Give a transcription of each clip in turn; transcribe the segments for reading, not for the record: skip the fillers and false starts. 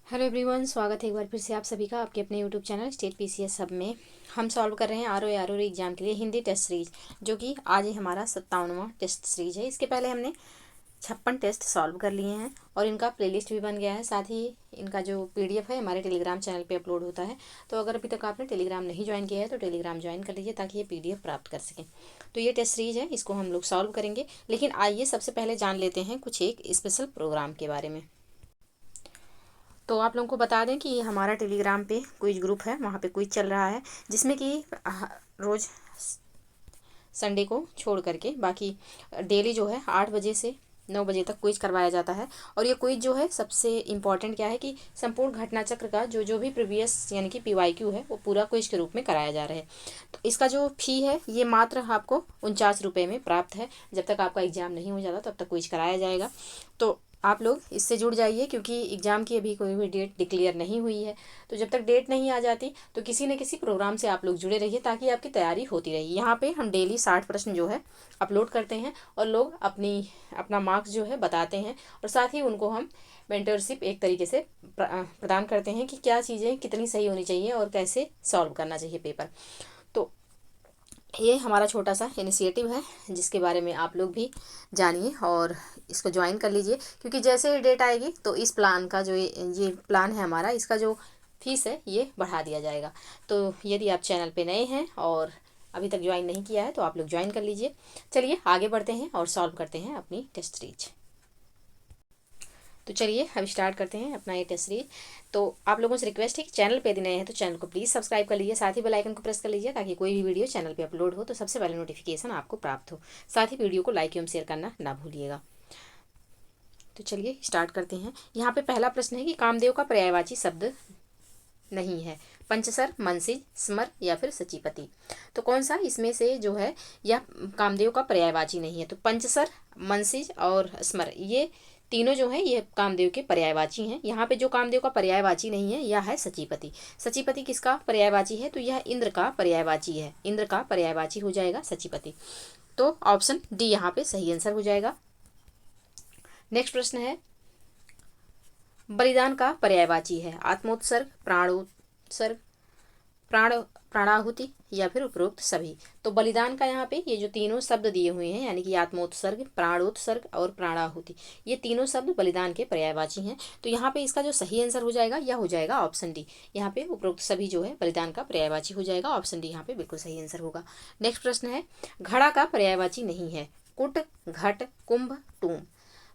Hello everyone, स्वागत है एक बार फिर से आप सभी का आपके अपने यूट्यूब चैनल स्टेट पीसीएस सब में। हम सॉल्व कर रहे हैं आर ओ एग्जाम के लिए हिंदी टेस्ट सीरीज, जो कि आज ही हमारा 57वां टेस्ट सीरीज है। इसके पहले हमने 56 टेस्ट सॉल्व कर लिए हैं और इनका प्लेलिस्ट भी बन गया है। साथ ही इनका जो पीडीएफ है हमारे टेलीग्राम चैनल पे अपलोड होता है। तो अगर अभी तक आपने टेलीग्राम नहीं ज्वाइन किया है तो टेलीग्राम ज्वाइन कर लीजिए ताकि ये पीडीएफ प्राप्त कर सकें। तो ये टेस्ट सीरीज है, इसको हम लोग सॉल्व करेंगे। लेकिन आइए सबसे पहले जान लेते हैं कुछ एक स्पेशल प्रोग्राम के बारे में। तो आप लोगों को बता दें कि हमारा टेलीग्राम पे क्विज ग्रुप है, वहाँ पे क्विज चल रहा है, जिसमें कि रोज़ संडे को छोड़ करके बाकी डेली जो है 8 बजे से 9 बजे तक क्विज करवाया जाता है। और ये क्विज जो है सबसे इम्पॉर्टेंट क्या है कि संपूर्ण घटना चक्र का जो जो भी प्रीवियस यानी कि पीवाईक्यू है वो पूरा क्विज के रूप में कराया जा रहा है। तो इसका जो फ़ी है ये मात्र आपको 49 रुपये में प्राप्त है। जब तक आपका एग्ज़ाम नहीं हो जाता तब तक क्विज कराया जाएगा। तो आप लोग इससे जुड़ जाइए, क्योंकि एग्ज़ाम की अभी कोई भी डेट डिक्लेयर नहीं हुई है। तो जब तक डेट नहीं आ जाती तो किसी न किसी प्रोग्राम से आप लोग जुड़े रहिए ताकि आपकी तैयारी होती रही। यहाँ पे हम डेली 60 प्रश्न जो है अपलोड करते हैं और लोग अपना मार्क्स जो है बताते हैं, और साथ ही उनको हम मेंटरशिप एक तरीके से प्रदान करते हैं कि क्या चीज़ें कितनी सही होनी चाहिए और कैसे सॉल्व करना चाहिए पेपर। तो ये हमारा छोटा सा इनिशिएटिव है जिसके बारे में आप लोग भी जानिए और इसको ज्वाइन कर लीजिए, क्योंकि जैसे ही डेट आएगी तो इस प्लान का जो ये प्लान है हमारा, इसका जो फीस है ये बढ़ा दिया जाएगा। तो यदि आप चैनल पे नए हैं और अभी तक ज्वाइन नहीं किया है तो आप लोग ज्वाइन कर लीजिए। चलिए आगे बढ़ते हैं और सॉल्व करते हैं अपनी टेस्ट सीरीज। तो चलिए अब स्टार्ट करते हैं अपना ये टेस्ट सीरीज। तो आप लोगों से रिक्वेस्ट है कि चैनल पे यदि नए हैं तो चैनल को प्लीज़ सब्सक्राइब कर लीजिए, साथ ही बेल आइकन को प्रेस कर लीजिए ताकि कोई भी वीडियो चैनल पे अपलोड हो तो सबसे पहले नोटिफिकेशन आपको प्राप्त हो। साथ ही वीडियो को लाइक एवं शेयर करना ना भूलिएगा। तो चलिए स्टार्ट करते हैं। यहाँ पे पहला प्रश्न है कि कामदेव का पर्यायवाची शब्द नहीं है, पंचसर, मनसिज, स्मर या फिर सचिपति। तो कौन सा इसमें से जो है यह कामदेव का पर्यायवाची नहीं है? तो पंचसर, मनसिज और स्मर, ये तीनों जो है ये कामदेव के पर्यायवाची हैं। यहाँ पे जो कामदेव का पर्यायवाची नहीं है यह है सचिपति। सचिपति किसका पर्यायवाची है? तो यह इंद्र का पर्यायवाची है। इंद्र का पर्यायवाची हो जाएगा सचिपति। तो ऑप्शन डी यहाँ पे सही आंसर हो जाएगा। नेक्स्ट प्रश्न है, बलिदान का पर्यायवाची है आत्मोत्सर्ग, प्राणोत्सर्ग, प्राणाहुति या फिर उपरोक्त सभी। तो बलिदान का यहाँ पे ये जो तीनों शब्द दिए हुए हैं यानी कि आत्मोत्सर्ग, प्राणोत्सर्ग और प्राणाहुति, ये तीनों शब्द बलिदान के पर्यायवाची हैं। तो यहाँ पे इसका जो सही आंसर हो जाएगा यह हो जाएगा ऑप्शन डी। यहाँ पे उपरोक्त सभी जो है बलिदान का पर्यायवाची हो जाएगा। ऑप्शन डी यहाँ पे बिल्कुल सही आंसर होगा। नेक्स्ट प्रश्न है, घड़ा का पर्यायवाची नहीं है कुट, घट, कुंभ, टूम।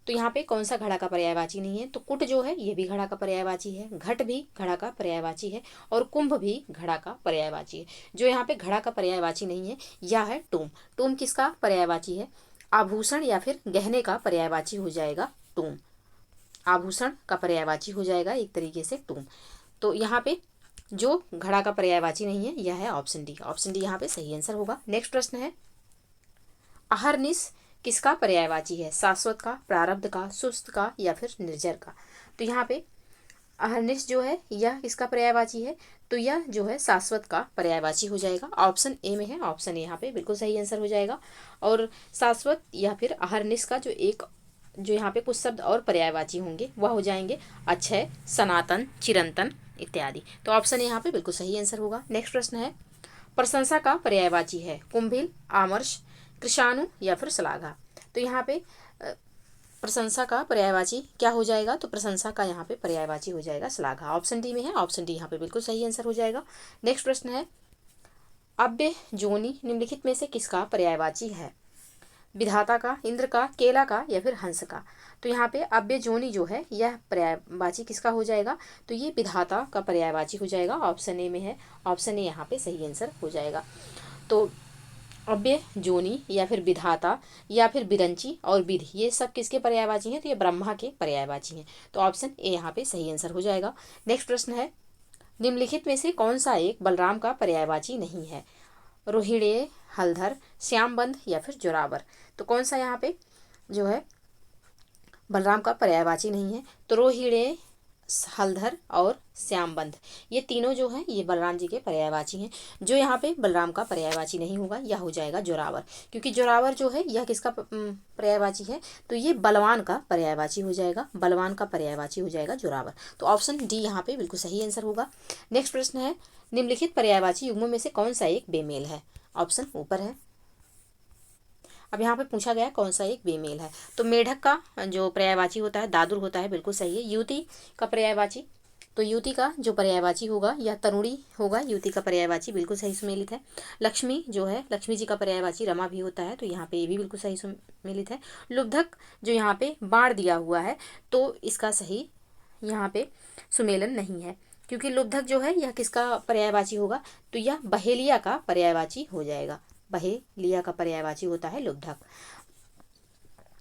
तो यहाँ पे कौन सा घड़ा का पर्यायवाची नहीं है? तो कुट जो है ये भी घड़ा का पर्यायवाची है, घट भी घड़ा का पर्यायवाची है और कुंभ भी घड़ा का पर्यायवाची है। जो यहाँ पे घड़ा का पर्यायवाची नहीं है यह है टूम। टूम किसका पर्यायवाची है? आभूषण या फिर गहने का पर्यायवाची हो जाएगा टूम। आभूषण का पर्यायवाची हो जाएगा एक तरीके से टूम। तो यहाँ पे जो घड़ा का पर्यायवाची नहीं है यह है ऑप्शन डी। ऑप्शन डी यहाँ पे सही आंसर होगा। नेक्स्ट प्रश्न है, अहरनिश किसका पर्यायवाची है? शाश्वत का, प्रारब्ध का, सुस्त का या फिर निर्जर का। तो यहाँ पे अहरनिश जो है यह किसका पर्यायवाची है? तो यह जो है शाश्वत का पर्यायवाची हो जाएगा। ऑप्शन ए में है, ऑप्शन ए यहाँ पे बिल्कुल सही आंसर हो जाएगा। और शाश्वत या फिर अहरनिश का जो यहाँ पे कुछ शब्द और पर्यायवाची होंगे वह हो जाएंगे अक्षय, सनातन, चिरंतन इत्यादि। तो ऑप्शन ए यहाँ पे बिल्कुल सही आंसर होगा। नेक्स्ट प्रश्न है, प्रशंसा का पर्यायवाची है कुंभिल, आमर्श, कृषाणु या फिर श्लाघा। तो यहाँ पे प्रशंसा का पर्यायवाची क्या हो जाएगा? तो प्रशंसा का यहाँ पे पर्यायवाची हो जाएगा श्लाघा। ऑप्शन डी में है, ऑप्शन डी यहाँ पे बिल्कुल सही आंसर हो जाएगा। नेक्स्ट प्रश्न है, अव्य जोनि निम्नलिखित में से किसका पर्यायवाची है? विधाता का, इंद्र का, केला का या फिर हंस का। तो यहाँ पे अव्य जोनि जो है यह पर्यायवाची किसका हो जाएगा? तो ये विधाता का पर्यायवाची हो जाएगा। ऑप्शन ए में है, ऑप्शन ए यहाँ पे सही आंसर हो जाएगा। तो अव्य जोनि या फिर विधाता या फिर विरंची और विधि, ये सब किसके पर्यायवाची हैं? तो ये ब्रह्मा के पर्यायवाची हैं। तो ऑप्शन ए यहाँ पे सही आंसर हो जाएगा। नेक्स्ट प्रश्न है, निम्नलिखित में से कौन सा एक बलराम का पर्यायवाची नहीं है? रोहिणे, हलधर, श्यामबंध या फिर जोरावर। तो कौन सा यहाँ पे जो है बलराम का पर्यायवाची नहीं है? तो रोहिणे, हलधर और श्यामबंध, ये तीनों जो हैं ये बलराम जी के पर्यायवाची हैं। जो यहाँ पे बलराम का पर्यायवाची नहीं होगा यह हो जाएगा जोरावर, क्योंकि जोरावर जो है यह किसका पर्यायवाची है, तो ये बलवान का पर्यायवाची हो जाएगा, बलवान का पर्यायवाची हो जाएगा जोरावर। तो ऑप्शन डी यहाँ पे बिल्कुल सही आंसर होगा। नेक्स्ट प्रश्न है, निम्नलिखित पर्यायवाची युग्मों में से कौन सा एक बेमेल है। ऑप्शन ऊपर है। अब यहाँ पे पूछा गया कौन सा एक बेमेल है, तो मेढक का जो पर्यायवाची होता है दादुर होता है, बिल्कुल सही है। युवती का पर्यायवाची, तो युवती का जो पर्यायवाची होगा या तरुणी होगा, युवती का पर्यायवाची बिल्कुल सही सुमेलित है। लक्ष्मी जो है, लक्ष्मी जी का पर्यायवाची रमा भी होता है, तो यहाँ पे ये भी बिल्कुल सही सुमेलित है। लुब्धक जो यहाँ पे बाण दिया हुआ है, तो इसका सही यहाँ पे सुमेलन नहीं है, क्योंकि लुब्धक जो है यह किसका पर्यायवाची होगा, तो यह बहेलिया का पर्यायवाची हो जाएगा। बहेलिया का पर्यायवाची होता है लुब्धक।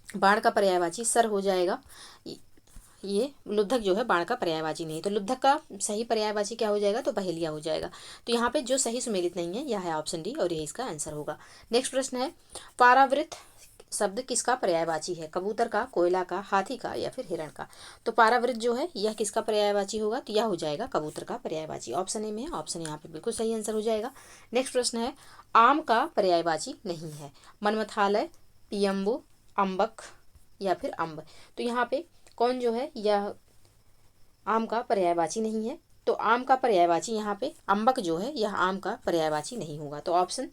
बाण का पर्यायवाची सर हो जाएगा, ये लुब्धक जो है बाण का पर्यायवाची नहीं, तो लुब्धक का सही पर्यायवाची क्या हो जाएगा, तो बहेलिया हो जाएगा। तो यहाँ पे जो सही सुमेलित नहीं है यह है ऑप्शन डी, और यही इसका आंसर होगा। नेक्स्ट प्रश्न है, पारावृत शब्द किसका पर्यायवाची है, कबूतर का, कोयला का, हाथी का या फिर हिरण का। तो पारावृत जो है यह किसका पर्यायवाची होगा, तो यह हो जाएगा कबूतर का पर्यायवाची। ऑप्शन ए में है, ऑप्शन यहाँ पे बिल्कुल सही आंसर हो जाएगा। नेक्स्ट प्रश्न है, आम का पर्यायवाची नहीं है, मनमथालय, पियम्बु, अम्बक या फिर अम्ब। तो यहाँ पे कौन जो है यह आम का पर्यायवाची नहीं है, तो आम का पर्यायवाची यहाँ पे अम्बक जो है यह आम का पर्यायवाची नहीं होगा, तो ऑप्शन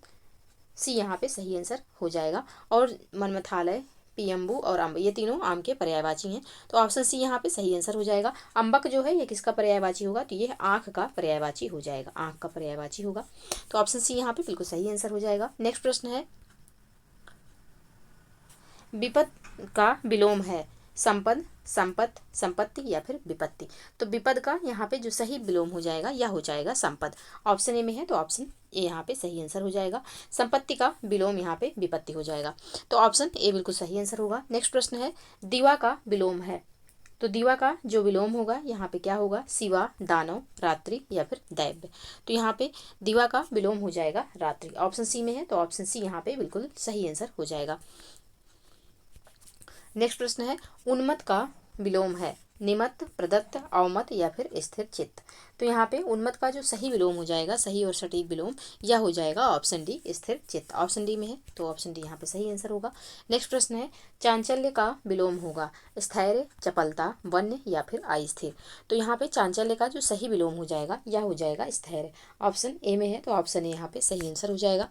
सी यहाँ पे सही आंसर हो जाएगा। और मनमथालय, पियम्बु और अम्ब ये तीनों आम के पर्यायवाची हैं, तो ऑप्शन सी यहाँ पे सही आंसर हो जाएगा। अम्बक जो है ये किसका पर्यायवाची होगा, तो ये आँख का पर्यायवाची हो जाएगा, आँख का पर्यायवाची होगा, तो ऑप्शन सी यहाँ पे बिल्कुल सही आंसर हो जाएगा। नेक्स्ट प्रश्न है, विपद का विलोम है, संपद, संपत, संपत्ति या फिर विपत्ति। तो विपद का यहाँ पे जो सही विलोम हो जाएगा यह हो जाएगा संपद। ऑप्शन ए में है, तो ऑप्शन ए यहाँ पे सही आंसर हो जाएगा। संपत्ति का विलोम यहाँ पे विपत्ति हो जाएगा, तो ऑप्शन ए बिल्कुल सही आंसर होगा। नेक्स्ट प्रश्न है, दीवा का विलोम है, तो दीवा का जो विलोम होगा यहाँ पे क्या होगा, शिवा, दानव, रात्रि या फिर दैव्य। तो यहाँ पे दीवा का विलोम हो जाएगा रात्रि, ऑप्शन सी में है, तो ऑप्शन सी यहाँ पे बिल्कुल सही आंसर हो जाएगा। नेक्स्ट प्रश्न है, उन्मत्त का विलोम है, निमत्त, प्रदत्त, अवमत या फिर स्थिर चित्त। तो यहाँ पे उन्मत्त का जो सही विलोम हो जाएगा, सही और सटीक विलोम, यह हो जाएगा ऑप्शन डी, स्थिर चित्त। ऑप्शन डी में है, तो ऑप्शन डी यहाँ पे सही आंसर होगा। नेक्स्ट प्रश्न है, चांचल्य का विलोम होगा, स्थैर्य, चपलता, वन्य या फिर अस्थिर। तो यहाँ पे चांचल्य का जो सही विलोम हो जाएगा यह हो जाएगा स्थैर्य। ऑप्शन ए में है, तो ऑप्शन ए यहाँ पे सही आंसर हो जाएगा।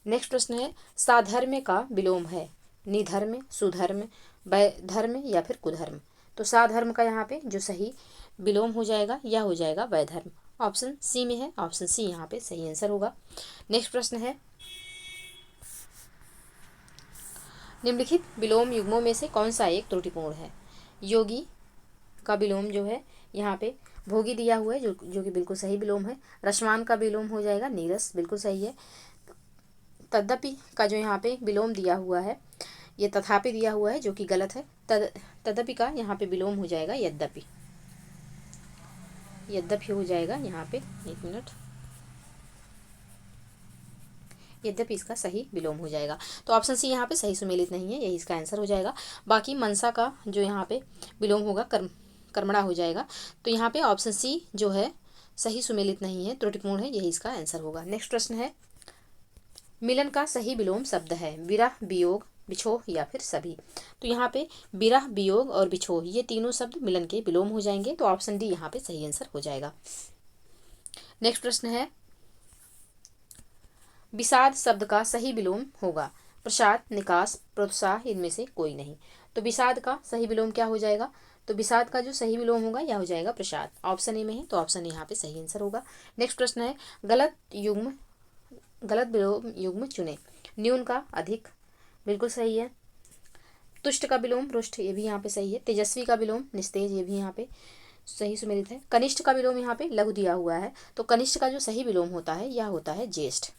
नेक्स्ट प्रश्न है, साधर्म्य का विलोम है, निधर्म, सुधर्म, वैधर्म या फिर कुधर्म। तो साधर्म का यहाँ पे जो सही विलोम हो जाएगा यह हो जाएगा वैधर्म। ऑप्शन सी में है, ऑप्शन सी यहाँ पे सही आंसर होगा। नेक्स्ट प्रश्न है, निम्नलिखित विलोम युग्मों में से कौन सा एक त्रुटिपूर्ण है। योगी का विलोम जो है यहाँ पे भोगी दिया हुआ है, जो कि बिल्कुल सही विलोम है। रसवान का विलोम हो जाएगा नीरस, बिल्कुल सही है। तद्यपि का जो यहाँ पे विलोम दिया हुआ है ये तथापि दिया हुआ है, जो कि गलत है। तद्यपि का यहाँ पे विलोम हो जाएगा यद्यपि, यद्यपि हो जाएगा यहाँ पे, एक मिनट, यद्यपि इसका सही विलोम हो जाएगा। तो ऑप्शन सी यहाँ पे सही सुमेलित नहीं है, यही इसका आंसर हो जाएगा। बाकी मनसा का जो यहाँ पे विलोम होगा कर्मणा हो जाएगा, तो यहाँ पे ऑप्शन सी जो है सही सुमेलित नहीं है, त्रुटिपूर्ण है, यही इसका आंसर होगा। नेक्स्ट प्रश्न है, मिलन का सही विलोम शब्द है, विरह, वियोग, बिछोह या फिर सभी। तो यहाँ पे विरह, वियोग और बिछोह ये तीनों शब्द मिलन के विलोम हो जाएंगे, तो ऑप्शन डी यहाँ पे सही आंसर हो जाएगा। नेक्स्ट प्रश्न है, विषाद शब्द का सही विलोम होगा, प्रसाद, निकास, प्रोत्साह, इनमें से कोई नहीं। तो विषाद का सही विलोम क्या हो जाएगा, तो विषाद का जो सही विलोम होगा यह हो जाएगा प्रसाद। ऑप्शन ए में है, तो ऑप्शन यहाँ पे सही आंसर होगा। नेक्स्ट प्रश्न है, गलत विलोम युग्म चुने। न्यून का अधिक, बिल्कुल सही है। तुष्ट का विलोम रुष्ट, ये भी यहाँ पे सही है। तेजस्वी का विलोम निस्तेज, ये भी यहाँ पे सही सुमेलित है। कनिष्ठ का विलोम यहाँ पे लघु दिया हुआ है, तो कनिष्ठ का जो सही विलोम होता है यह होता है ज्येष्ठ,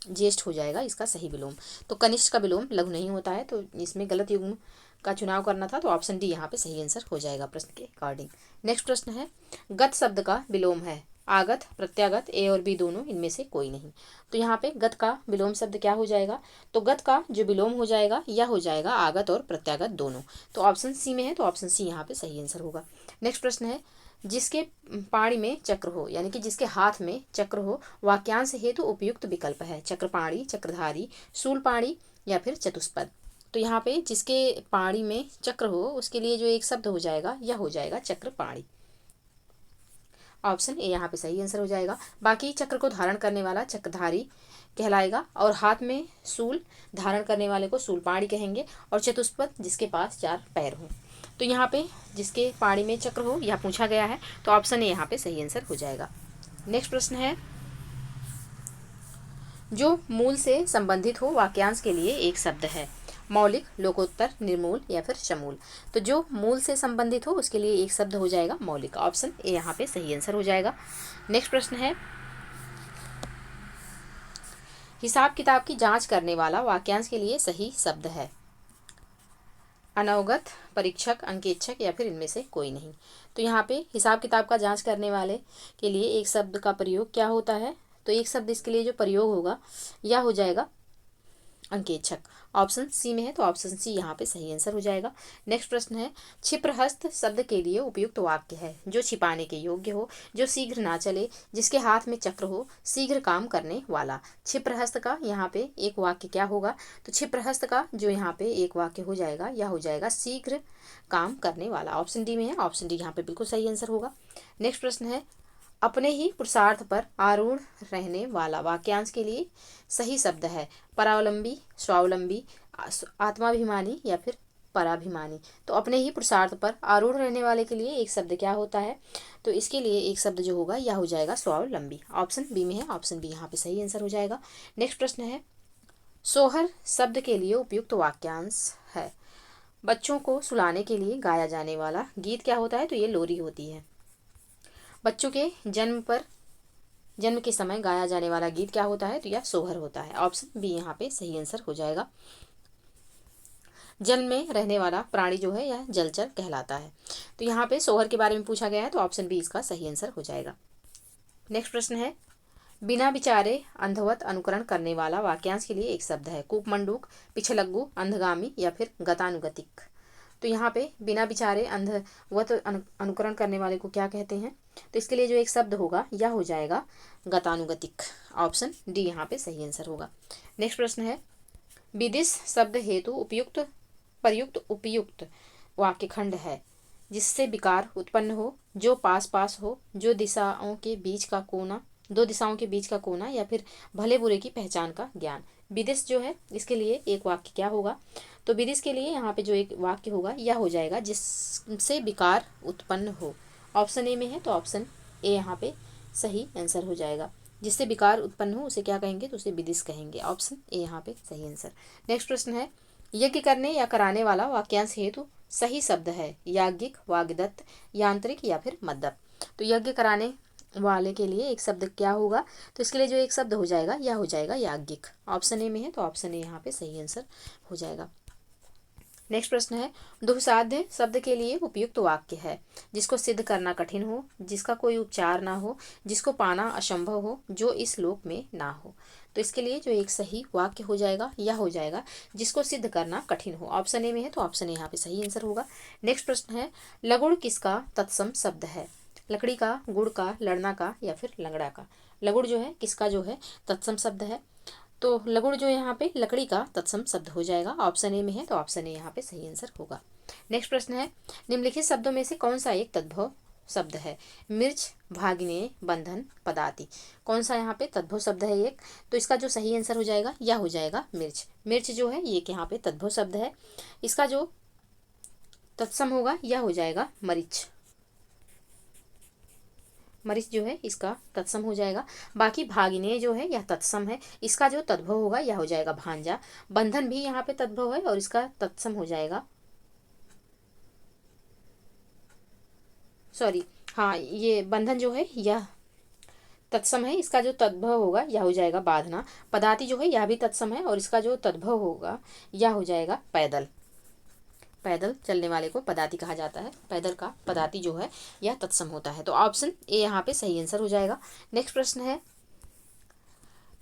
ज्येष्ठ हो जाएगा इसका सही विलोम। तो कनिष्ठ का विलोम लघु नहीं होता है, तो इसमें गलत युग्म का चुनाव करना था, तो ऑप्शन डी यहाँ पे सही आंसर हो जाएगा प्रश्न के अकॉर्डिंग। नेक्स्ट प्रश्न है, गत शब्द का विलोम है, आगत, प्रत्यागत, ए और बी दोनों, इनमें से कोई नहीं। तो यहाँ पे गत का विलोम शब्द क्या हो जाएगा, तो गत का जो विलोम हो जाएगा यह हो जाएगा आगत और प्रत्यागत दोनों। तो ऑप्शन सी में है, तो ऑप्शन सी यहाँ पे सही आंसर होगा। नेक्स्ट प्रश्न है, जिसके पाणी में चक्र हो, यानी कि जिसके हाथ में चक्र हो, वाक्यांश हेतु उपयुक्त विकल्प है। चक्रपाणी, चक्रधारी, शूलपाणी या फिर चतुष्पद। तो यहाँ पे जिसके पाणी में चक्र हो उसके लिए जो एक शब्द हो जाएगा यह हो जाएगा चक्रपाणी। ऑप्शन ए यहाँ पे सही आंसर हो जाएगा। बाकी चक्र को धारण करने वाला चक्रधारी कहलाएगा, और हाथ में शूल धारण करने वाले को शूलपाणी कहेंगे, और चतुष्पद जिसके पास 4 पैर हों। तो यहाँ पे जिसके पाणी में चक्र हो यह पूछा गया है, तो ऑप्शन ए यहाँ पे सही आंसर हो जाएगा। नेक्स्ट प्रश्न है, जो मूल से संबंधित हो वाक्यांश के लिए एक शब्द है। मौलिक, लोकोत्तर, निर्मूल या फिर समूल। तो जो मूल से संबंधित हो उसके लिए एक शब्द हो जाएगा मौलिक। ऑप्शन ए यहाँ पे सही आंसर हो जाएगा। नेक्स्ट प्रश्न है, हिसाब किताब की जांच करने वाला वाक्यांश के लिए सही शब्द है। अनवगत, परीक्षक, अंकेक्षक या फिर इनमें से कोई नहीं। तो यहाँ पे हिसाब किताब का जांच करने वाले के लिए एक शब्द का प्रयोग क्या होता है, तो एक शब्द इसके लिए जो प्रयोग होगा यह हो जाएगा अंकेक्षक। ऑप्शन सी में है, तो ऑप्शन सी यहाँ पे सही आंसर हो जाएगा। नेक्स्ट प्रश्न है, क्षिप्रहस्त शब्द के लिए उपयुक्त वाक्य है। जो छिपाने के योग्य हो, जो शीघ्र ना चले, जिसके हाथ में चक्र हो, शीघ्र काम करने वाला। क्षिप्रहस्त का यहाँ पे एक वाक्य क्या होगा, तो क्षिप्रहस्त का जो यहाँ पे एक वाक्य हो जाएगा यह हो जाएगा शीघ्र काम करने वाला। ऑप्शन डी में है, ऑप्शन डी यहाँ पे बिल्कुल सही आंसर होगा। नेक्स्ट प्रश्न है, अपने ही पुरुषार्थ पर आरूढ़ रहने वाला वाक्यांश के लिए सही शब्द है। परावलंबी, स्वावलंबी, आत्माभिमानी या फिर पराभिमानी। तो अपने ही पुरुषार्थ पर आरूढ़ रहने वाले के लिए एक शब्द क्या होता है, तो इसके लिए एक शब्द जो होगा यह हो जाएगा स्वावलंबी। ऑप्शन बी में है, ऑप्शन बी यहाँ पे सही आंसर हो जाएगा। नेक्स्ट प्रश्न है, सोहर शब्द के लिए उपयुक्त वाक्यांश है। बच्चों को सुलाने के लिए गाया जाने वाला गीत क्या होता है, तो ये लोरी होती है। बच्चों के जन्म के समय गाया जाने वाला गीत क्या होता है, तो यह सोहर होता है। ऑप्शन बी यहाँ पे सही आंसर हो जाएगा। जल में रहने वाला प्राणी जो है यह जलचर कहलाता है। तो यहाँ पे सोहर के बारे में पूछा गया है, तो ऑप्शन बी इसका सही आंसर हो जाएगा। नेक्स्ट प्रश्न है, बिना विचारे अंधवत अनुकरण करने वाला वाक्यांश के लिए एक शब्द है। कूपमंडूक, पिछलग्गू, अंधगामी या फिर गतानुगतिक। तो यहाँ पे बिना विचारे अंधवत अनुकरण करने वाले को क्या कहते हैं, तो इसके लिए जो एक शब्द होगा यह हो जाएगा गतानुगतिक। ऑप्शन डी यहाँ पे सही आंसर होगा। नेक्स्ट प्रश्न है, विदिश शब्द हेतु उपयुक्त वाक्य खंड है जिससे विकार उत्पन्न हो, जो पास पास हो, जो दिशाओं के बीच का कोना, दो दिशाओं के बीच का कोना या फिर भले बुरे की पहचान का ज्ञान। विदिश जो है इसके लिए एक वाक्य क्या होगा, तो विदिश के लिए यहाँ पे जो एक वाक्य होगा यह हो जाएगा जिससे विकार उत्पन्न हो। ऑप्शन ए में है, तो ऑप्शन ए यहाँ पे सही आंसर हो जाएगा। जिससे विकार उत्पन्न हो उसे क्या कहेंगे, तो उसे विदिश कहेंगे। ऑप्शन ए यहाँ पे सही आंसर। नेक्स्ट प्रश्न है, यज्ञ करने या कराने वाला वाक्यांश हेतु सही शब्द है। याज्ञिक, वाग्दत्त, यांत्रिक या फिर मद्दप। तो यज्ञ कराने वाले के लिए एक शब्द क्या होगा, तो इसके लिए जो एक शब्द हो जाएगा यह हो जाएगा याज्ञिक। ऑप्शन ए में है, तो ऑप्शन ए यहाँ पे सही आंसर हो जाएगा। नेक्स्ट प्रश्न है, दुःसाध्य शब्द के लिए उपयुक्त वाक्य है। जिसको सिद्ध करना कठिन हो, जिसका कोई उपचार ना हो, जिसको पाना असंभव हो, जो इस लोक में ना हो। तो इसके लिए जो एक सही वाक्य हो जाएगा यह हो जाएगा जिसको सिद्ध करना कठिन हो। ऑप्शन ए में है, तो ऑप्शन ए यहाँ पे सही आंसर होगा। नेक्स्ट प्रश्न है, लगुड़ किसका तत्सम शब्द है। लकड़ी का, गुड़ का, लड़ना का या फिर लंगड़ा का। लगुड़ जो है किसका जो है तत्सम शब्द है, तो लगुड़ जो यहाँ पे लकड़ी का तत्सम शब्द हो जाएगा। ऑप्शन ए में है, तो ऑप्शन ए यहाँ पे सही आंसर होगा। नेक्स्ट प्रश्न है, निम्नलिखित शब्दों में से कौन सा एक तद्भव शब्द है। मिर्च, भागिने, बंधन, पदाति। कौन सा यहाँ पे तद्भव शब्द है एक, तो इसका जो सही आंसर हो जाएगा यह हो जाएगा मिर्च। मिर्च जो है ये यहाँ पे तद्भव शब्द है, इसका जो तत्सम होगा यह हो जाएगा मरीच। मरीच जो है इसका तत्सम हो जाएगा। बाकी भागिने जो है यह तत्सम है, इसका जो तद्भव होगा यह हो जाएगा भांजा। बंधन भी यहाँ पे तद्भव है और इसका तत्सम हो जाएगा, सॉरी हाँ ये बंधन जो है यह तत्सम है, इसका जो तद्भव होगा यह हो जाएगा बांधना। पदाति जो है यह भी तत्सम है और इसका जो तद्भव होगा यह हो जाएगा पैदल। पैदल चलने वाले को पदाती कहा जाता है। पैदल का पदाती जो है यह तत्सम होता है। तो ऑप्शन ए यहाँ पे सही आंसर हो जाएगा। नेक्स्ट प्रश्न है,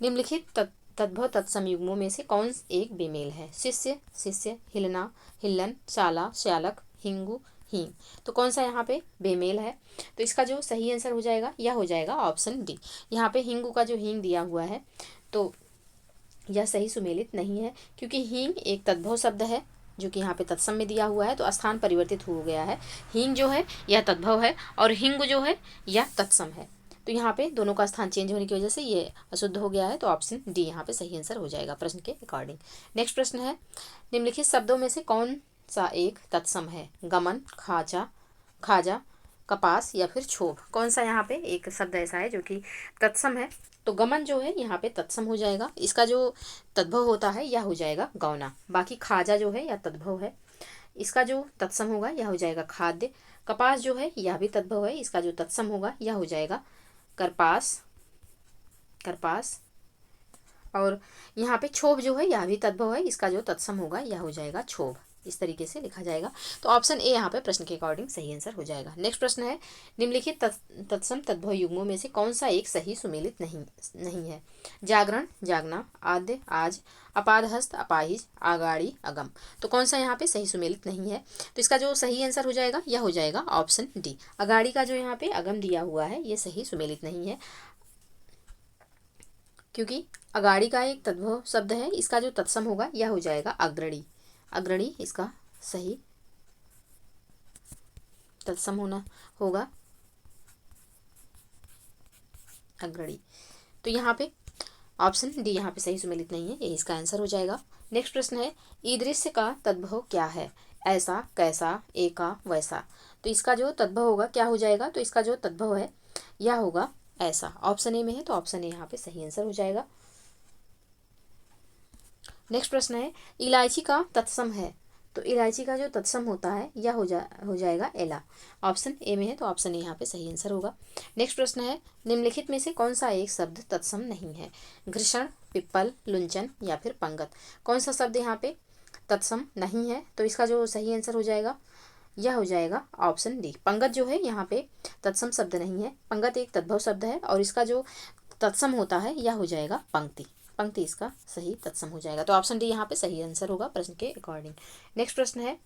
निम्नलिखित तद्भव तत्सम युग्मों में से कौन एक बेमेल है? शिष्य, शिष्य, हिलना, हिल्लन, शाला, श्यालक, हिंगू, हींग। तो कौन सा यहाँ पे बेमेल है? तो इसका जो सही आंसर हो जाएगा यह हो जाएगा ऑप्शन डी। यहाँ पे हिंगू का जो हींग दिया हुआ है तो यह सही सुमेलित नहीं है, क्योंकि हींग एक तद्भव शब्द है जो कि यहाँ पे तत्सम में दिया हुआ है, तो स्थान परिवर्तित हो गया है। हींग जो है यह तद्भव है और हिंग जो है यह तत्सम है। तो यहाँ पे दोनों का स्थान चेंज होने की वजह से ये अशुद्ध हो गया है। तो ऑप्शन डी यहाँ पे सही आंसर हो जाएगा प्रश्न के अकॉर्डिंग। नेक्स्ट प्रश्न है, निम्नलिखित शब्दों में से कौन सा एक तत्सम है? गमन, खाजा, खाजा, कपास या फिर क्षोभ। कौन सा यहाँ पे एक शब्द ऐसा है जो कि तत्सम है? तो गमन जो है यहाँ पे तत्सम हो जाएगा। इसका जो तद्भव होता है यह हो जाएगा गौना। बाकी खाजा जो है यह तद्भव है, इसका जो तत्सम होगा यह हो जाएगा खाद्य। कपास जो है यह भी तद्भव है, इसका जो तत्सम होगा यह हो जाएगा करपास, करपास। और यहाँ पे क्षोभ जो है यह भी तद्भव है, इसका जो तत्सम होगा यह हो जाएगा क्षोभ। इस तरीके से लिखा जाएगा। तो ऑप्शन ए यहाँ पे प्रश्न के अकॉर्डिंग सही आंसर हो जाएगा। नेक्स्ट प्रश्न है, निम्नलिखित तत्सम तद्भव युग्मों में से कौन सा एक सही सुमेलित नहीं है? जागरण, जागना, आद्य, आज, अपादहस्त, अपाहिज, आगाड़ी, अगम। तो कौन सा यहाँ पे सही सुमेलित नहीं है? तो इसका जो सही आंसर हो जाएगा यह हो जाएगा ऑप्शन डी। अगाड़ी का जो यहाँ पे अगम दिया हुआ है ये सही सुमेलित नहीं है, क्योंकि अगाड़ी का एक तद्भव शब्द है, इसका जो तत्सम होगा यह हो जाएगा अग्रणी। अग्रणी इसका सही तत्सम होना होगा अग्रणी। तो यहाँ पे ऑप्शन डी यहाँ पे सही सुमेलित नहीं है, ये इसका आंसर हो जाएगा। नेक्स्ट प्रश्न है, ईदृश्य का तद्भव क्या है? ऐसा, कैसा, एका, वैसा। तो इसका जो तद्भव होगा क्या हो जाएगा? तो इसका जो तद्भव है यह होगा ऐसा। ऑप्शन ए में है तो ऑप्शन ए यहाँ पे सही आंसर हो जाएगा। नेक्स्ट प्रश्न है, इलायची का तत्सम है? तो इलायची का जो तत्सम होता है यह हो जाएगा एला। ऑप्शन ए में है तो ऑप्शन ए यहाँ पे सही आंसर होगा। नेक्स्ट प्रश्न है, निम्नलिखित में से कौन सा एक शब्द तत्सम नहीं है? घृषण, पिप्पल, लुंचन या फिर पंगत। कौन सा शब्द यहाँ पे तत्सम नहीं है? तो इसका जो सही आंसर हो जाएगा यह हो जाएगा ऑप्शन डी। पंगत जो है यहाँ पे तत्सम शब्द नहीं है। पंगत एक तद्भव शब्द है और इसका जो तत्सम होता है यह हो जाएगा पंक्ति। पंक्ति इसका सही तत्सम हो जाएगा। तो ऑप्शन डी यहाँ पे सही आंसर होगा प्रश्न के अकॉर्डिंग। नेक्स्ट प्रश्न है,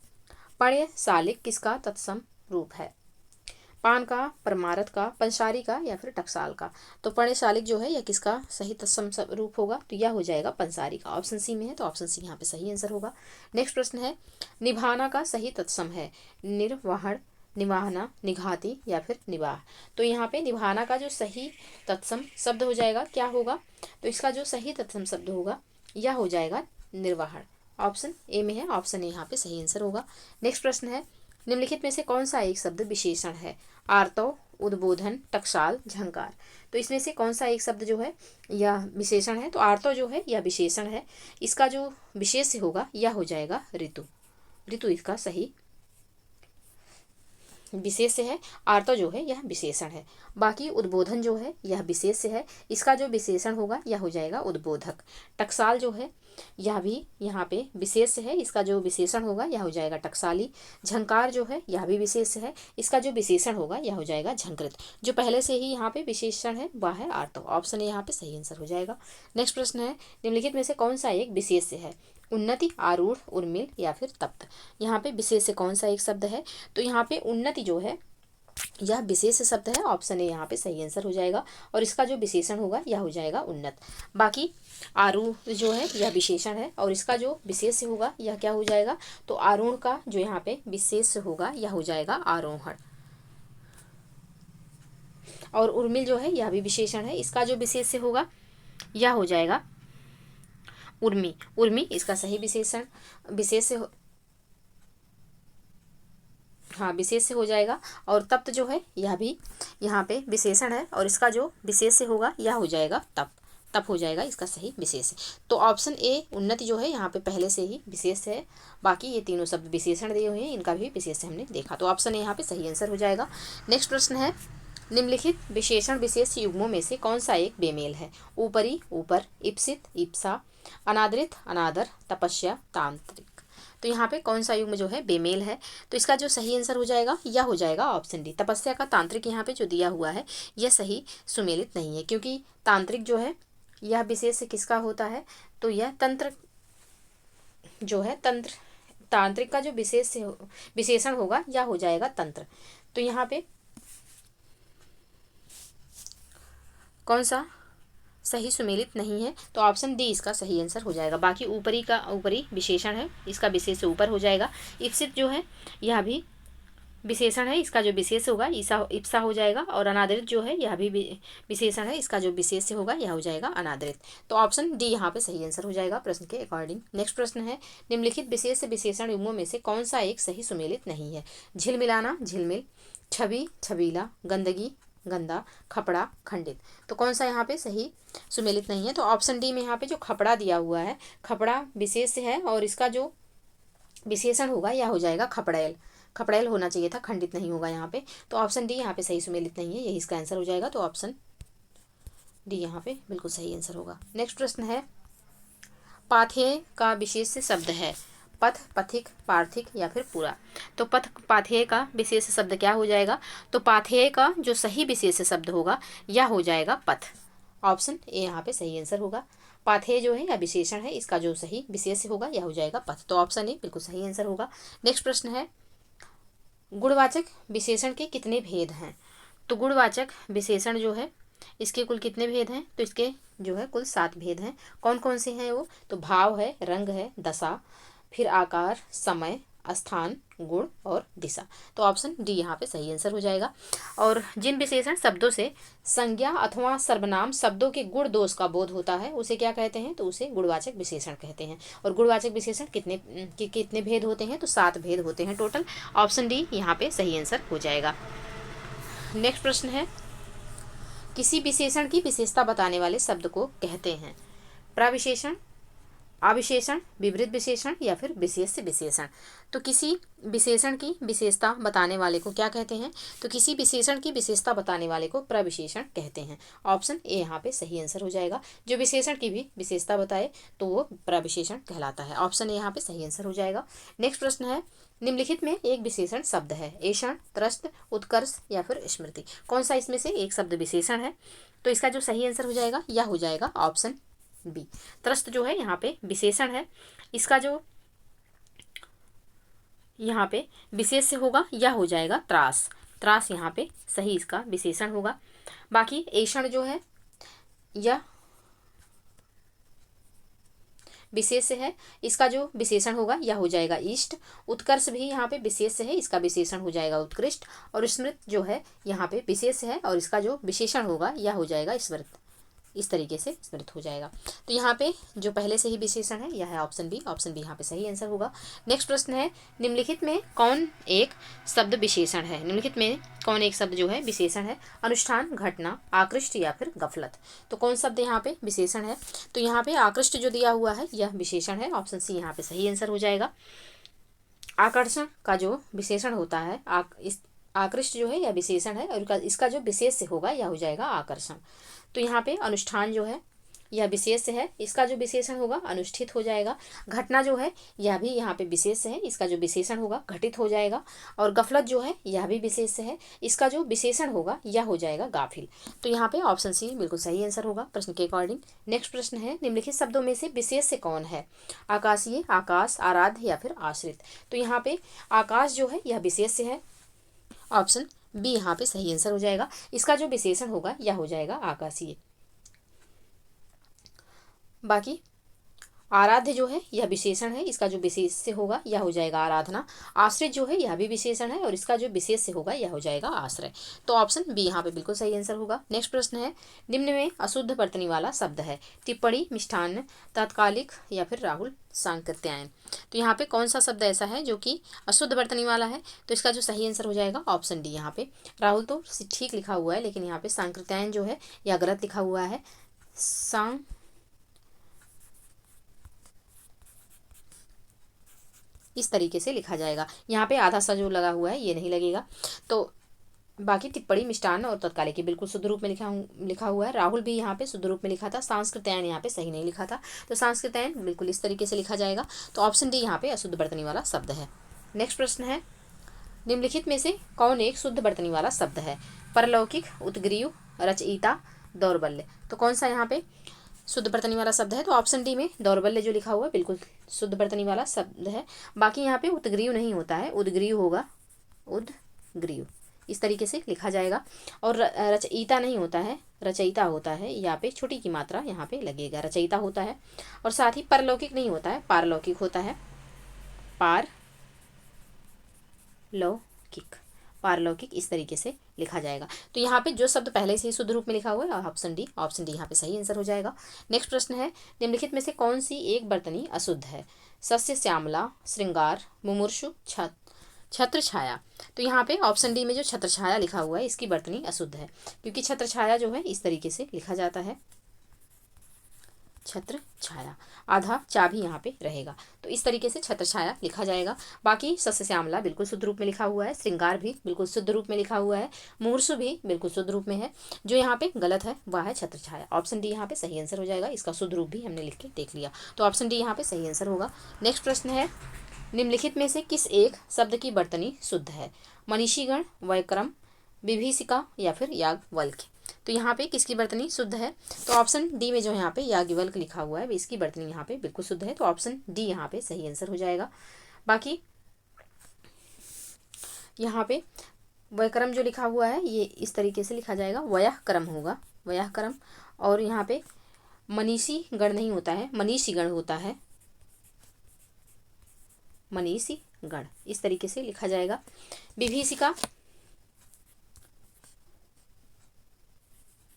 पण्य शालिक किसका तत्सम रूप है? पान का, परमारथ का, पंसारी का या फिर टकसाल का। तो पण्य शालिक जो है यह किसका सही तत्सम रूप होगा? तो यह हो जाएगा पंसारी का। ऑप्शन सी में है तो ऑप्शन सी यहाँ पे सही आंसर होगा। नेक्स्ट प्रश्न है, निभाना का सही तत्सम है? निर्वहन, निवाहना, निघाती या फिर निवाह। तो यहाँ पे निभाना का जो सही तत्सम शब्द हो जाएगा क्या होगा? तो इसका जो सही तत्सम शब्द होगा यह हो जाएगा निर्वाहन। ऑप्शन ए में है, ऑप्शन ए यहाँ पे सही आंसर होगा। नेक्स्ट प्रश्न है, निम्नलिखित में से कौन सा एक शब्द विशेषण है? आर्तव, उद्बोधन, टकसाल, झंकार। तो इसमें से कौन सा एक शब्द जो है यह विशेषण है? तो आर्तव जो है यह विशेषण है, इसका जो विशेष्य होगा यह हो जाएगा ऋतु। ऋतु इसका सही विशेष्य है, आर्तव जो है यह विशेषण है। बाकी उद्बोधन जो है यह विशेष्य है, इसका जो विशेषण होगा यह हो जाएगा उद्बोधक। टकसाल जो है यह भी यहाँ पे विशेष्य है, इसका जो विशेषण होगा यह हो जाएगा टकसाली। झंकार जो है यह भी विशेष्य है, इसका जो विशेषण होगा यह हो जाएगा झंकृत। जो पहले से ही यहाँ पे विशेषण है वह है आर्तव। ऑप्शन ए यहाँ पे सही आंसर हो जाएगा। नेक्स्ट प्रश्न है, निम्नलिखित में से कौन सा एक विशेष्य है? उन्नति, आरूढ़, उर्मिल या फिर तप्त। यहाँ पे विशेष से कौन सा एक शब्द है? तो यहाँ पे उन्नति जो है यह विशेष शब्द है। ऑप्शन ए यहाँ पे सही आंसर हो जाएगा और इसका जो विशेषण होगा यह हो जाएगा उन्नत। बाकी आरूढ़ जो है यह विशेषण है और इसका जो विशेष होगा यह क्या हो जाएगा? तो आरूढ़ का जो यहाँ पे विशेष होगा यह हो जाएगा आरोहण। और उर्मिल जो है यह भी विशेषण है, इसका जो विशेष होगा यह हो जाएगा उर्मी। उर्मी इसका सही विशेषण विशेष विशेष से हो जाएगा। और तप्त जो है यह भी यहाँ पे विशेषण है और इसका जो विशेष से होगा यह हो जाएगा तप। तप हो जाएगा इसका सही विशेष। तो ऑप्शन ए उन्नति जो है यहाँ पे पहले से ही विशेष है, बाकी ये तीनों शब्द विशेषण दिए हुए हैं, इनका भी विशेष हमने देखा। तो ऑप्शन ए यहाँ पे सही आंसर हो जाएगा। नेक्स्ट प्रश्न है, निम्नलिखित विशेषण विशेष युग्मों में से कौन सा एक बेमेल है? ऊपरी, ऊपर, इप्सित, इप्सा, अनादरित, अनादर, तपस्या, तांत्रिक। तो यहाँ पे कौन सा युग्म जो है बेमेल है, तो इसका जो सही आंसर हो जाएगा यह हो जाएगा ऑप्शन डी। तपस्या का तांत्रिक यहाँ पे जो दिया हुआ है यह सही सुमेलित नहीं है, क्योंकि तांत्रिक जो है यह विशेष किसका होता है, तो यह तंत्र जो है तंत्र तांत्रिक का जो विशेषण होगा यह हो जाएगा तंत्र। तो यहाँ पे कौन सा सही सुमेलित नहीं है, तो ऑप्शन डी इसका सही आंसर हो जाएगा। बाकी ऊपरी विशेषण है, इसका विशेष से ऊपर हो जाएगा। इप्सित जो है यह भी विशेषण है, इसका जो विशेष होगा इप्सा हो जाएगा। और अनादृत जो है यह भी विशेषण है, इसका जो विशेष से होगा यह हो जाएगा अनादृत। तो ऑप्शन डी यहाँ पे सही आंसर हो जाएगा प्रश्न के अकॉर्डिंग। नेक्स्ट प्रश्न है, निम्नलिखित विशेष से विशेषण युग्मों में से कौन सा एक सही सुमेलित नहीं है। झिलमिलाना झिलमिल, छवि छबीला, गंदगी गंदा, खपड़ा खंडित। तो कौन सा यहाँ पे सही सुमेलित नहीं है, तो ऑप्शन डी में यहाँ पे जो खपड़ा दिया हुआ है, खपड़ा विशेष से है और इसका जो विशेषण होगा यह हो जाएगा खपड़ैल। खपड़ैल होना चाहिए था, खंडित नहीं होगा यहाँ पे। तो ऑप्शन डी यहाँ पे सही सुमेलित नहीं है, यही इसका आंसर हो जाएगा। तो ऑप्शन डी यहाँ पे बिल्कुल सही आंसर होगा। नेक्स्ट प्रश्न है, पाथेय का विशेष शब्द है पथ, पथिक, पार्थिक या फिर पूरा। तो पथ पाथेय का विशेष शब्द क्या हो जाएगा, तो पाथेय का जो सही विशेष शब्द होगा यह हो जाएगा पथ। ऑप्शन ए यहाँ पे सही आंसर होगा। पाथेय जो है या विशेषण है, इसका जो सही विशेष होगा यह हो जाएगा पथ। तो ऑप्शन ए बिल्कुल सही आंसर होगा। नेक्स्ट प्रश्न है, गुणवाचक विशेषण के कितने भेद हैं। तो गुणवाचक विशेषण जो है इसके कुल कितने भेद हैं, तो इसके जो है कुल 7 भेद हैं। कौन कौन से हैं वो, तो भाव है, रंग है, दशा, फिर आकार, समय, स्थान, गुण और दिशा। तो ऑप्शन डी यहाँ पे सही आंसर हो जाएगा। और जिन विशेषण शब्दों से संज्ञा अथवा सर्वनाम शब्दों के गुण दोष का बोध होता है उसे क्या कहते हैं, तो उसे गुणवाचक विशेषण कहते हैं। और गुणवाचक विशेषण कितने भेद होते हैं, तो 7 भेद होते हैं टोटल। ऑप्शन डी यहाँ पे सही आंसर हो जाएगा। नेक्स्ट प्रश्न है, किसी विशेषण की विशेषता बताने वाले शब्द को कहते हैं प्रविशेषण, अविशेषण, विपरीत विशेषण या फिर विशेष विशेषण। तो किसी विशेषण की विशेषता बताने वाले को क्या कहते हैं, तो किसी विशेषण की विशेषता बताने वाले को प्रविशेषण कहते हैं। ऑप्शन ए यहाँ पे सही आंसर हो जाएगा। जो विशेषण की भी विशेषता बताए तो वो प्रविशेषण कहलाता है। ऑप्शन ए यहाँ पे सही आंसर हो जाएगा। नेक्स्ट प्रश्न है, निम्नलिखित में एक विशेषण शब्द है ऐषण, त्रस्त, उत्कर्ष या फिर स्मृति। कौन सा इसमें से एक शब्द विशेषण है, तो इसका जो सही आंसर हो जाएगा यह हो जाएगा ऑप्शन बी। त्रस्त जो है यहाँ पे विशेषण है, इसका जो यहाँ पे विशेष से होगा यह हो जाएगा त्रास। त्रास यहाँ पे सही इसका विशेषण होगा। बाकी ऐषण जो है यह विशेष से है, इसका जो विशेषण होगा यह हो जाएगा इष्ट। उत्कर्ष भी यहाँ पे विशेष से है, इसका विशेषण हो जाएगा उत्कृष्ट। और स्मृत जो है यहाँ पे विशेष से है और इसका जो विशेषण होगा यह हो जाएगा स्मृत। इस तरीके से स्मृत हो जाएगा। तो यहाँ पे जो पहले से ही विशेषण है यह है ऑप्शन बी। ऑप्शन बी यहाँ पे सही आंसर होगा। नेक्स्ट प्रश्न है, निम्नलिखित में कौन एक शब्द विशेषण है। निम्नलिखित में कौन एक शब्द जो है विशेषण है, अनुष्ठान, घटना, आकृष्ट या फिर गफलत। तो कौन शब्द यहाँ पे विशेषण है, तो यहाँ पे आकृष्ट जो दिया हुआ है यह विशेषण है। ऑप्शन सी यहाँ पे सही आंसर हो जाएगा। आकर्षण का जो विशेषण होता है आकृष्ट जो है यह विशेषण है और इसका जो विशेष से होगा यह हो जाएगा आकर्षण। तो यहाँ पे अनुष्ठान जो है यह विशेष से है, इसका जो विशेषण होगा अनुष्ठित हो जाएगा। घटना जो है यह भी यहाँ पे विशेष से है, इसका जो विशेषण होगा घटित हो जाएगा। और गफलत जो है यह भी विशेष से है, इसका जो विशेषण होगा यह हो जाएगा गाफिल। तो यहाँ पे ऑप्शन सी बिल्कुल सही आंसर होगा प्रश्न के अकॉर्डिंग। नेक्स्ट प्रश्न है, निम्नलिखित शब्दों में से विशेष से कौन है, आकाशीय, आकाश, आराध्य या फिर आश्रित। तो यहाँ पे आकाश जो है यह विशेष से है। ऑप्शन बी यहाँ पे सही आंसर हो जाएगा। इसका जो विशेषण होगा यह हो जाएगा आकाशीय। बाकी आराध्य जो है यह विशेषण है, इसका जो विशेष से होगा यह हो जाएगा आराधना। आश्रित जो है यह भी विशेषण है और इसका जो विशेष से होगा यह हो जाएगा आश्रय। तो ऑप्शन बी यहाँ पे बिल्कुल सही आंसर होगा। नेक्स्ट प्रश्न है, निम्न में अशुद्ध वर्तनी वाला शब्द है टिप्पणी, मिष्ठान्न, तात्कालिक या फिर राहुल सांकृत्यायन। तो यहाँ पे कौन सा शब्द ऐसा है जो कि अशुद्ध वर्तनी वाला है, तो इसका जो सही आंसर हो जाएगा ऑप्शन डी। यहाँ पे राहुल तो ठीक लिखा हुआ है, लेकिन यहाँ पे सांकृत्यायन जो है यह गलत लिखा हुआ है। इस तरीके से लिखा जाएगा, यहाँ पे आधा सा जो लगा हुआ है ये नहीं लगेगा। तो बाकी टिप्पणी मिष्टान्न और तत्कालिक की बिल्कुल शुद्ध रूप में लिखा हुआ है। राहुल भी यहाँ पे शुद्ध रूप में लिखा था। सांस्कृत्यायन यहाँ पे सही नहीं लिखा था, तो सांस्कृत्यायन बिल्कुल इस तरीके से लिखा जाएगा। तो ऑप्शन डी यहाँ पे अशुद्ध बर्तनी वाला शब्द है। नेक्स्ट प्रश्न है, निम्नलिखित में से कौन एक शुद्ध बर्तनी वाला शब्द है? परलौकिक, उद्ग्रीव, रचयिता, दौर्बल्य। तो कौन सा यहाँ पे शुद्ध बर्तनी वाला शब्द है? तो ऑप्शन डी में दौर्बल्य जो लिखा हुआ है बिल्कुल शुद्ध बर्तनी वाला शब्द है। बाकी यहाँ पे उद्ग्रीव नहीं होता है, उद्ग्रीव होगा, उद्ग्रीव इस तरीके से लिखा जाएगा। और रचयिता नहीं होता है, रचयिता होता है। यहाँ पे छोटी की मात्रा यहाँ पे लगेगा, रचयिता होता है। और साथ ही परलौकिक नहीं होता है, पारलौकिक होता है, पारलौकिक, पारलौकिक इस तरीके से लिखा जाएगा। तो यहाँ पे जो शब्द पहले से ही शुद्ध रूप में लिखा हुआ है ऑप्शन डी, ऑप्शन डी यहाँ पे सही आंसर हो जाएगा। नेक्स्ट प्रश्न है, निम्नलिखित में से कौन सी एक बर्तनी अशुद्ध है? सस्य श्यामला, श्रृंगार, मुमूर्षु, छत्र छाया। तो यहाँ पे ऑप्शन डी में जो छत्र छाया लिखा हुआ है इसकी बर्तनी अशुद्ध है, क्योंकि छत्र छाया जो है इस तरीके से लिखा जाता है, छत्र छाया, आधा चाबी यहाँ पे रहेगा। तो इस तरीके से छत्र छाया लिखा जाएगा। बाकी सस्य श्यामला बिल्कुल शुद्ध रूप में लिखा हुआ है, श्रृंगार भी बिल्कुल शुद्ध रूप में लिखा हुआ है, मूर्सु भी बिल्कुल शुद्ध रूप में है। जो यहाँ पे गलत है वह है छत्र छाया। ऑप्शन डी यहाँ पे सही आंसर हो जाएगा। इसका शुद्ध रूप भी हमने लिख के देख लिया, तो ऑप्शन डी यहाँ पे सही आंसर होगा। नेक्स्ट प्रश्न है, निम्नलिखित में से किस एक शब्द की बर्तनी शुद्ध है? मनीषीगण, वैक्रम, विभीषिका या फिर याज्ञवल्क्य। तो यहाँ पे किसकी बर्तनी शुद्ध है? तो ऑप्शन डी में जो यहाँ पे याज्ञवल्क्य लिखा हुआ है इसकी बर्तनी यहाँ पे बिल्कुल शुद्ध है, तो ऑप्शन डी यहाँ पे सही आंसर हो जाएगा। बाकी यहाँ पे वैक्रम जो लिखा हुआ है ये इस तरीके से लिखा जाएगा, वयःक्रम होगा, वयःक्रम। और यहाँ पे मनीषी गण नहीं होता है, मनीषी गण होता है, मनीषी गण इस तरीके से लिखा जाएगा। विभीषिका,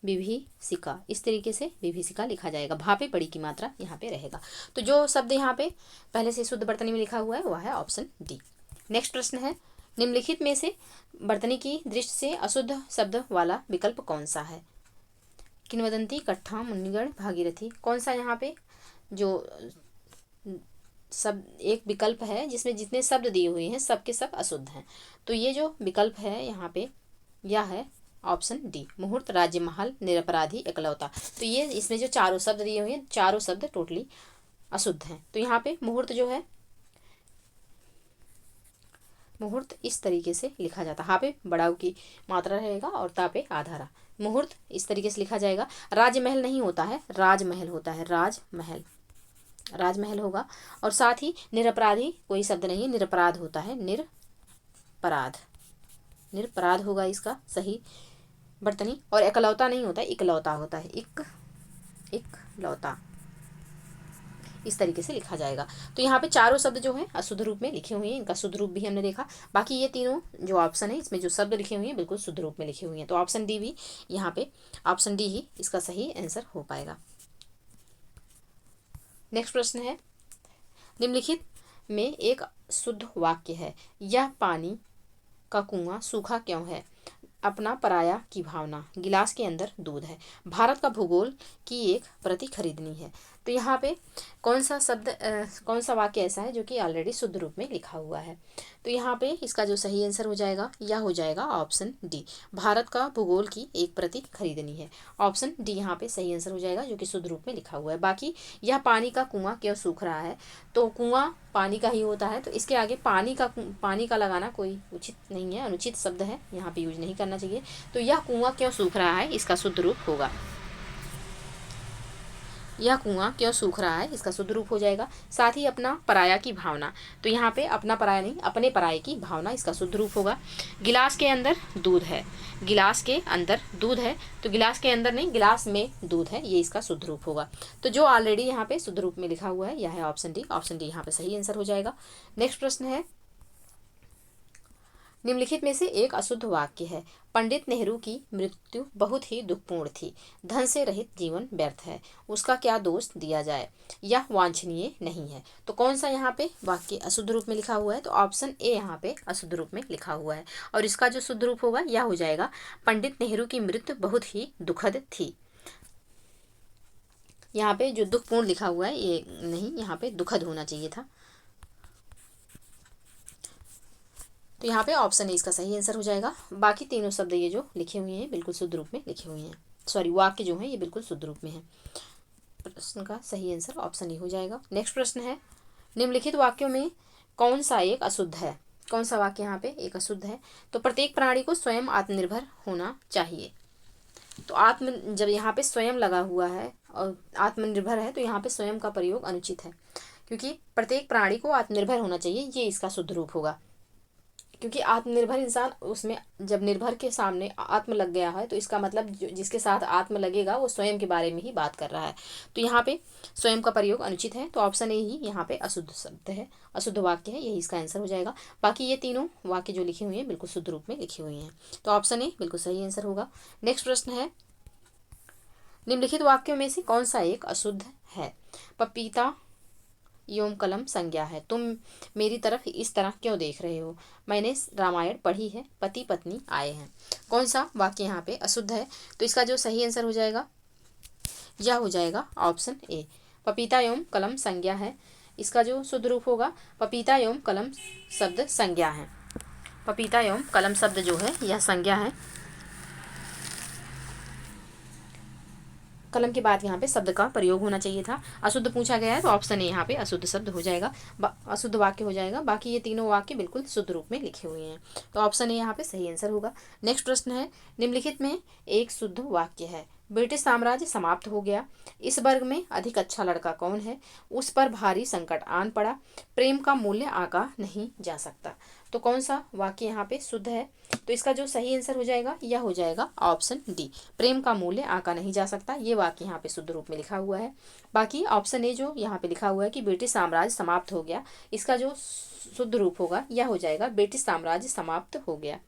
विभीषिका इस तरीके से विभीषिका लिखा जाएगा, भापे पड़ी की मात्रा यहाँ पे रहेगा। तो जो शब्द यहाँ पे पहले से शुद्ध बर्तनी में लिखा हुआ है वह है ऑप्शन डी। नेक्स्ट प्रश्न है, निम्नलिखित में से बर्तनी की दृष्टि से अशुद्ध शब्द वाला विकल्प कौन सा है? किंवदंती, कट्ठा, मुनिगण, भागीरथी। कौन सा यहाँ पे जो सब एक विकल्प है जिसमें जितने शब्द दिए हुए हैं सबके सब अशुद्ध हैं। तो ये जो विकल्प है यहाँ पे यह है ऑप्शन डी, मुहूर्त, राज्य महल, निरपराधी, एकलौता। तो ये इसमें जो चारों शब्द दिए हुए हैं चारों शब्द टोटली अशुद्ध हैं। तो यहाँ पे मुहूर्त जो है, मुहूर्त इस तरीके से लिखा जाता है, हाँ पे बड़ाऊ की मात्रा रहेगा और ता पे आधारा, मुहूर्त इस तरीके से लिखा जाएगा। राजमहल नहीं होता है, राजमहल होता है, राजमहल, राजमहल होगा। और साथ ही निरपराधी कोई शब्द नहीं, निरपराध होता है, निरपराध, निरपराध होगा इसका सही बर्तनी। और एकलौता नहीं होता है, इकलौता होता है, इकलौता इस तरीके से लिखा जाएगा। तो यहाँ पे चारों शब्द जो हैं अशुद्ध रूप में लिखे हुए हैं, इनका शुद्ध रूप भी हमने देखा। बाकी ये तीनों जो ऑप्शन है इसमें जो शब्द लिखे हुए हैं बिल्कुल शुद्ध रूप में लिखे हुए हैं, तो ऑप्शन डी भी यहाँ पे, ऑप्शन डी ही इसका सही आंसर हो पाएगा। नेक्स्ट प्रश्न है, निम्नलिखित में एक शुद्ध वाक्य है, यह पानी का कुआं सूखा क्यों है? अपना पराया की भावना, गिलास के अंदर दूध है, भारत का भूगोल की एक प्रति खरीदनी है। तो यहाँ पे कौन सा शब्द कौन सा वाक्य ऐसा है जो कि ऑलरेडी शुद्ध रूप में लिखा हुआ है? तो यहाँ पे इसका जो सही आंसर हो जाएगा यह हो जाएगा ऑप्शन डी, भारत का भूगोल की एक प्रति खरीदनी है। ऑप्शन डी यहाँ पे सही आंसर हो जाएगा जो कि शुद्ध रूप में लिखा हुआ है। बाकी यह पानी का कुआं क्यों सूख रहा है, तो कुआं पानी का ही होता है, तो इसके आगे पानी का लगाना कोई उचित नहीं है, अनुचित शब्द है, यहाँ पे यूज नहीं करना चाहिए। तो यह कुआं क्यों सूख रहा है इसका शुद्ध रूप होगा, यह कुआं क्यों सूख रहा है इसका शुद्ध रूप हो जाएगा। साथ ही अपना पराया की भावना, तो यहाँ पे अपना पराया नहीं, अपने पराये की भावना इसका शुद्ध रूप होगा। गिलास के अंदर दूध है, गिलास के अंदर दूध है, तो गिलास के अंदर नहीं गिलास में दूध है, ये इसका शुद्ध रूप होगा। तो जो ऑलरेडी यहाँ पे शुद्ध रूप में लिखा हुआ है यह है ऑप्शन डी, ऑप्शन डी यहाँ पे सही आंसर हो जाएगा। नेक्स्ट प्रश्न है, निम्नलिखित में से एक अशुद्ध वाक्य है, पंडित नेहरू की मृत्यु बहुत ही दुखपूर्ण थी, धन से रहित जीवन व्यर्थ है, उसका क्या दोष दिया जाए, यह वांछनीय नहीं है। तो कौन सा यहाँ पे वाक्य अशुद्ध रूप में लिखा हुआ है? तो ऑप्शन ए यहाँ पे अशुद्ध रूप में लिखा हुआ है, और इसका जो शुद्ध रूप होगा यह हो जाएगा, पंडित नेहरू की मृत्यु बहुत ही दुखद थी। यहाँ पे जो दुखपूर्ण लिखा हुआ है ये नहीं, यहाँ पे दुखद होना चाहिए था। तो तो यहाँ पे ऑप्शन ए इसका सही आंसर हो जाएगा। बाकी तीनों शब्द ये जो लिखे हुए हैं बिल्कुल शुद्ध रूप में लिखे हुए हैं, सॉरी वाक्य जो हैं ये बिल्कुल शुद्ध रूप में है। प्रश्न का सही आंसर ऑप्शन ए हो जाएगा। नेक्स्ट प्रश्न है, निम्नलिखित वाक्यों में कौन सा एक अशुद्ध है? कौन सा वाक्य यहाँ पे एक अशुद्ध है? तो प्रत्येक प्राणी को स्वयं आत्मनिर्भर होना चाहिए। तो आत्म जब यहाँ पे स्वयं लगा हुआ है और आत्मनिर्भर है तो यहाँ पे स्वयं का प्रयोग अनुचित है, क्योंकि प्रत्येक प्राणी को आत्मनिर्भर होना चाहिए, ये इसका शुद्ध रूप होगा। क्योंकि आत्मनिर्भर इंसान, उसमें जब निर्भर के सामने आत्म लग गया है तो इसका मतलब जिसके साथ आत्म लगेगा वो स्वयं के बारे में ही बात कर रहा है। तो यहाँ पे स्वयं का प्रयोग अनुचित है, तो ऑप्शन ए ही यहाँ पे अशुद्ध शब्द है, अशुद्ध वाक्य है, यही इसका आंसर हो जाएगा। बाकी ये तीनों वाक्य जो लिखे हुए हैं बिल्कुल शुद्ध रूप में लिखे हुए हैं, तो ऑप्शन ए बिल्कुल सही आंसर होगा। नेक्स्ट प्रश्न है, निम्नलिखित वाक्यों में से कौन सा एक अशुद्ध है? पपीता योम कलम संज्ञा है। तुम मेरी तरफ इस तरह क्यों देख रहे हो? मैंने रामायण पढ़ी है, पति पत्नी आए हैं। कौन सा वाक्य यहाँ पे अशुद्ध है? तो इसका जो सही आंसर हो जाएगा यह हो जाएगा ऑप्शन ए, पपीता एवं कलम संज्ञा है। इसका जो शुद्ध रूप होगा, पपीता एवं कलम शब्द संज्ञा है। पपीता एवं कलम शब्द जो है यह संज्ञा है। कलम के बाद यहाँ पे शब्द का प्रयोग होना चाहिए था। अशुद्ध पूछा गया है तो ऑप्शन ए यहाँ पे अशुद्ध शब्द हो जाएगा, अशुद्ध वाक्य हो जाएगा। बाकी ये तीनों वाक्य बिल्कुल शुद्ध रूप में लिखे हुए हैं, तो ऑप्शन ए यहाँ पे सही आंसर होगा। नेक्स्ट प्रश्न है, निम्नलिखित में एक शुद्ध वाक्य है। ब्रिटिश साम्राज्य समाप्त हो गया। इस वर्ग में अधिक अच्छा लड़का कौन है? उस पर भारी संकट आन पड़ा। प्रेम का मूल्य आंका नहीं जा सकता। तो कौन सा वाक्य यहाँ पे शुद्ध है? तो इसका जो सही आंसर हो जाएगा यह हो जाएगा ऑप्शन डी, प्रेम का मूल्य आंका नहीं जा सकता। ये वाक्य यहाँ पे शुद्ध रूप में लिखा हुआ है। बाकी ऑप्शन ए जो यहाँ पे लिखा हुआ है कि ब्रिटिश साम्राज्य समाप्त हो गया, इसका जो शुद्ध रूप होगा यह हो जाएगा ब्रिटिश साम्राज्य समाप्त हो गया।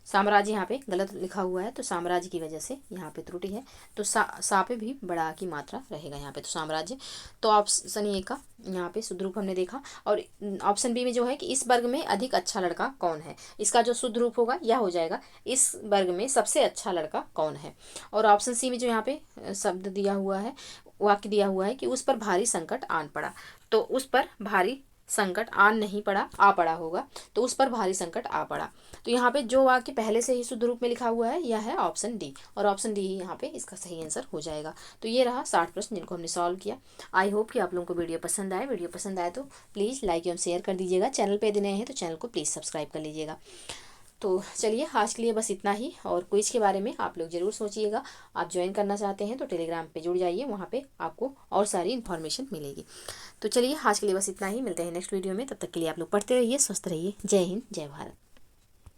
साम्राज्य यहाँ पे गलत लिखा हुआ है, तो साम्राज्य की वजह से यहाँ पे त्रुटि है। तो सा पे भी बड़ा की मात्रा रहेगा यहाँ पे, तो साम्राज्य। तो ऑप्शन ए का यहाँ पे शुद्ध रूप हमने देखा। और ऑप्शन बी में जो है कि इस वर्ग में अधिक अच्छा लड़का कौन है, इसका जो शुद्ध रूप होगा यह हो जाएगा इस वर्ग में सबसे अच्छा लड़का कौन है। और ऑप्शन सी में जो यहाँ पे शब्द दिया हुआ है, वाक्य दिया हुआ है कि उस पर भारी संकट आन पड़ा, तो उस पर भारी संकट आन नहीं पड़ा, आ पड़ा होगा, तो उस पर भारी संकट आ पड़ा। तो यहाँ पे जो वाक्य पहले से ही शुद्ध रूप में लिखा हुआ है यह है ऑप्शन डी, और ऑप्शन डी ही यहाँ पे इसका सही आंसर हो जाएगा। तो ये रहा 60 प्रश्न जिनको हमने सॉल्व किया। आई होप कि आप लोगों को वीडियो पसंद आए। वीडियो पसंद आए तो प्लीज़ लाइक एवं शेयर कर दीजिएगा। चैनल पे यदि नए हैं तो चैनल को प्लीज़ सब्सक्राइब कर लीजिएगा। तो चलिए आज के लिए बस इतना ही, और क्विज के बारे में आप लोग ज़रूर सोचिएगा। आप ज्वाइन करना चाहते हैं तो टेलीग्राम पे जुड़ जाइए, वहाँ पे आपको और सारी इन्फॉर्मेशन मिलेगी। तो चलिए आज के लिए बस इतना ही, मिलते हैं नेक्स्ट वीडियो में। तब तक के लिए आप लोग पढ़ते रहिए, स्वस्थ रहिए। जय हिंद, जय भारत।